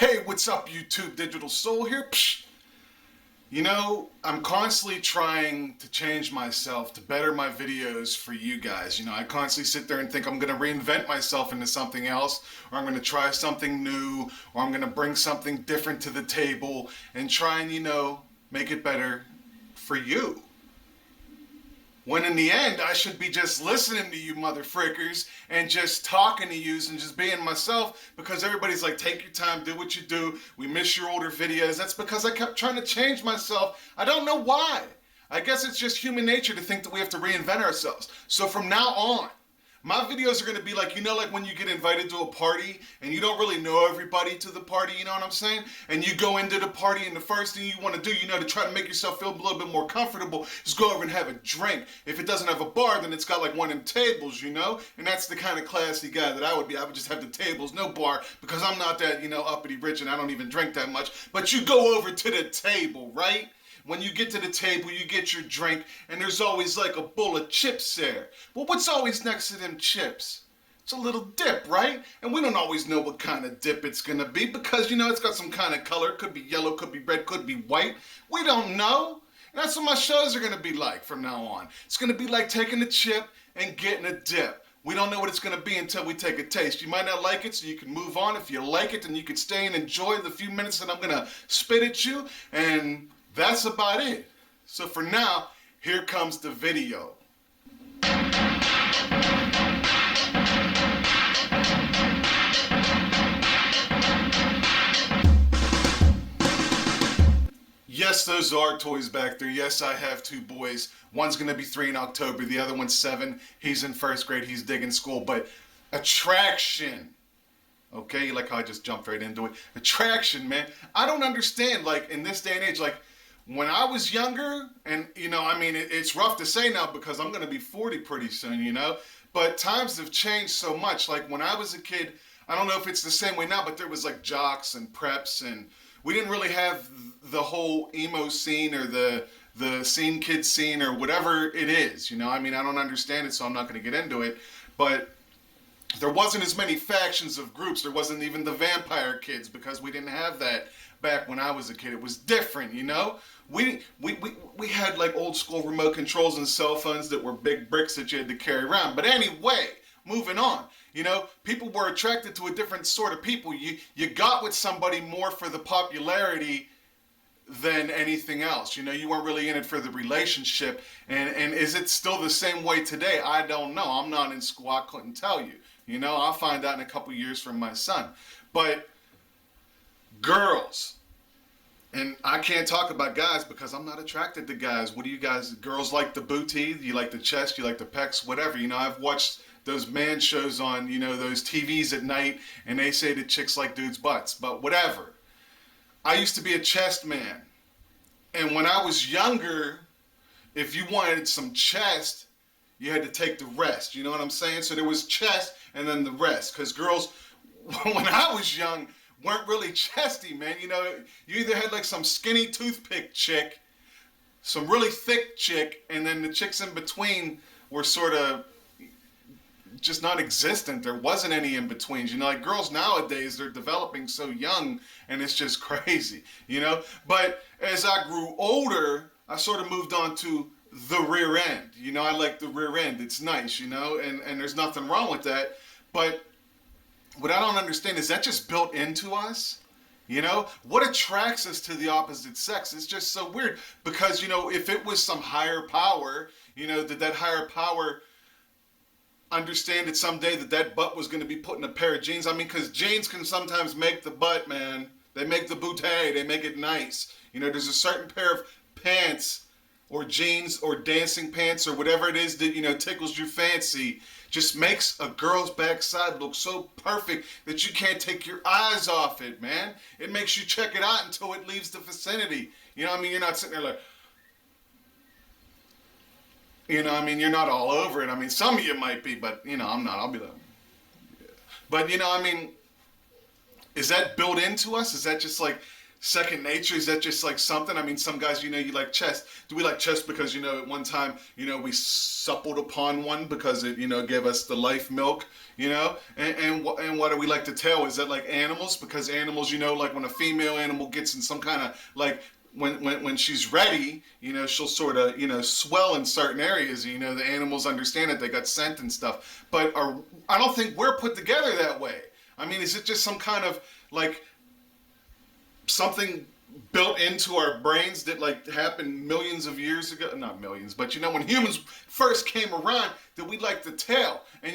Hey, what's up, YouTube? Digital Soul here. Psh. You know, I'm constantly trying to change myself to better my videos for you guys. You know, I constantly sit there and think I'm going to reinvent myself into something else, or I'm going to try something new, or I'm going to bring something different to the table and try and, make it better for you. When in the end, I should be just listening to you motherfrickers and just talking to yous and just being myself, because everybody's like, take your time, do what you do. We miss your older videos. That's because I kept trying to change myself. I don't know why. I guess it's just human nature to think that we have to reinvent ourselves. So from now on, my videos are going to be like, like when you get invited to a party and you don't really know everybody to the party, you know what I'm saying? And you go into the party and the first thing you want to do, to try to make yourself feel a little bit more comfortable is go over and have a drink. If it doesn't have a bar, then it's got like one of them tables, And that's the kind of classy guy that I would be. I would just have the tables, no bar, because I'm not that, uppity rich and I don't even drink that much. But you go over to the table, right? When you get to the table, you get your drink, and there's always like a bowl of chips there. Well, what's always next to them chips? It's a little dip, right? And we don't always know what kind of dip it's gonna be because, it's got some kind of color. It could be yellow, could be red, could be white. We don't know. And that's what my shows are gonna be like from now on. It's gonna be like taking a chip and getting a dip. We don't know what it's going to be until we take a taste. You might not like it, so you can move on. If you like it, then you can stay and enjoy the few minutes that I'm going to spit at you. And that's about it. So for now, here comes the video. Yes, those are toys back there. Yes, I have two boys. One's going to be 3 in October. The other one's 7. He's in 1st grade. He's digging school. But attraction. Okay, you like how I just jumped right into it? Attraction, man. I don't understand, in this day and age, when I was younger, and, it's rough to say now because I'm going to be 40 pretty soon, But times have changed so much. Like, when I was a kid, I don't know if it's the same way now, but there was, jocks and preps, and we didn't really have the whole emo scene or the scene kid scene or whatever it is, I don't understand it, so I'm not going to get into it. But there wasn't as many factions of groups. There wasn't even the vampire kids because we didn't have that back when I was a kid. It was different, We had old school remote controls and cell phones that were big bricks that you had to carry around. But anyway, moving on. People were attracted to a different sort of people. You got with somebody more for the popularity than anything else. You weren't really in it for the relationship. And is it still the same way today? I don't know. I'm not in school. I couldn't tell you. I'll find out in a couple years from my son. But girls, and I can't talk about guys because I'm not attracted to guys. What do you guys, girls like the booty? You like the chest? You like the pecs? Whatever. I've watched those man shows on, those TVs at night, and they say that chicks like dudes' butts. But whatever. I used to be a chest man. And when I was younger, if you wanted some chest, you had to take the rest. You know what I'm saying? So there was chest and then the rest. Because girls, when I was young, weren't really chesty, man. You either had some skinny toothpick chick, some really thick chick, and then the chicks in between were sort of just not existent. There wasn't any in betweens. Girls nowadays, they're developing so young, and it's just crazy, But as I grew older, I sort of moved on to the rear end. I like the rear end. It's nice, and there's nothing wrong with that. But what I don't understand is that just built into us? What attracts us to the opposite sex? It's just so weird because, if it was some higher power, did that higher power understand it someday that butt was going to be put in a pair of jeans? Because jeans can sometimes make the butt, man. They make the bootay. They make it nice. There's a certain pair of pants or jeans or dancing pants or whatever it is that, tickles your fancy. Just makes a girl's backside look so perfect that you can't take your eyes off it, man. It makes you check it out until it leaves the vicinity. You're not sitting there like, you're not all over it. Some of you might be, but, I'm not. I'll be like, yeah. But, is that built into us? Is that just second nature? Is that just like something? I mean, some guys, you like chess. Do we like chess because, at one time, we suppled upon one because it, gave us the life milk, And what do we like to tell? Is that like animals? Because animals, like when a female animal gets in some kind of like, when she's ready, she'll sort of, swell in certain areas. The animals understand it. They got scent and stuff. But I don't think we're put together that way. I mean, is it just some kind of like something built into our brains that like happened millions of years ago? Not millions, but when humans first came around, that we like to tell. And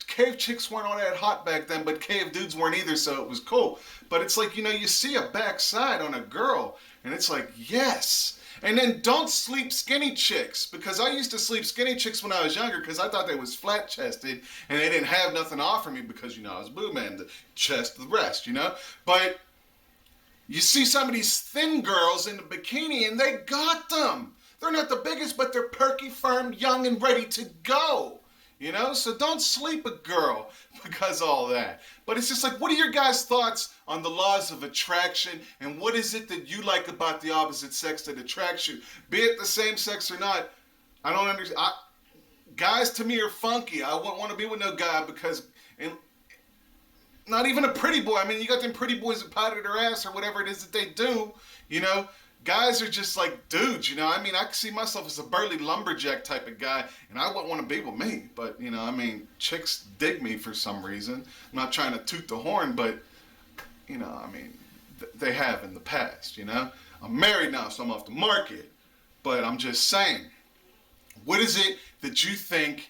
cave chicks weren't all that hot back then, but cave dudes weren't either, so it was cool. But it's like, you see a backside on a girl, and it's like, yes. And then don't sleep skinny chicks, because I used to sleep skinny chicks when I was younger because I thought they was flat-chested and they didn't have nothing to offer me because, I was boo man, the chest, the rest, But you see some of these thin girls in the bikini and they got them. They're not the biggest, but they're perky, firm, young, and ready to go. So don't sleep a girl because of all that. But it's just like, what are your guys' thoughts on the laws of attraction, and what is it that you like about the opposite sex that attracts you? Be it the same sex or not, I don't understand. Guys to me are funky. I wouldn't want to be with no guy because, and not even a pretty boy. I mean, you got them pretty boys that powder their ass or whatever it is that they do, Guys are just like dudes, I mean, I can see myself as a burly lumberjack type of guy, and I wouldn't want to be with me. But, I mean, chicks dig me for some reason. I'm not trying to toot the horn, but, I mean, they have in the past, I'm married now, so I'm off the market. But I'm just saying, what is it that you think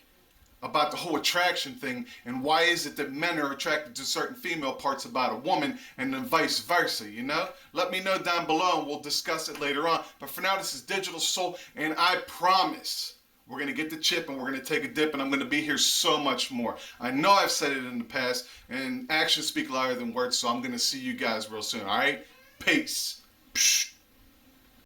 about the whole attraction thing, and why is it that men are attracted to certain female parts about a woman and then vice versa, Let me know down below and we'll discuss it later on. But for now, this is Digital Soul, and I promise we're going to get the chip and we're going to take a dip, and I'm going to be here so much more. I know I've said it in the past, and actions speak louder than words, so I'm going to see you guys real soon, all right? Peace.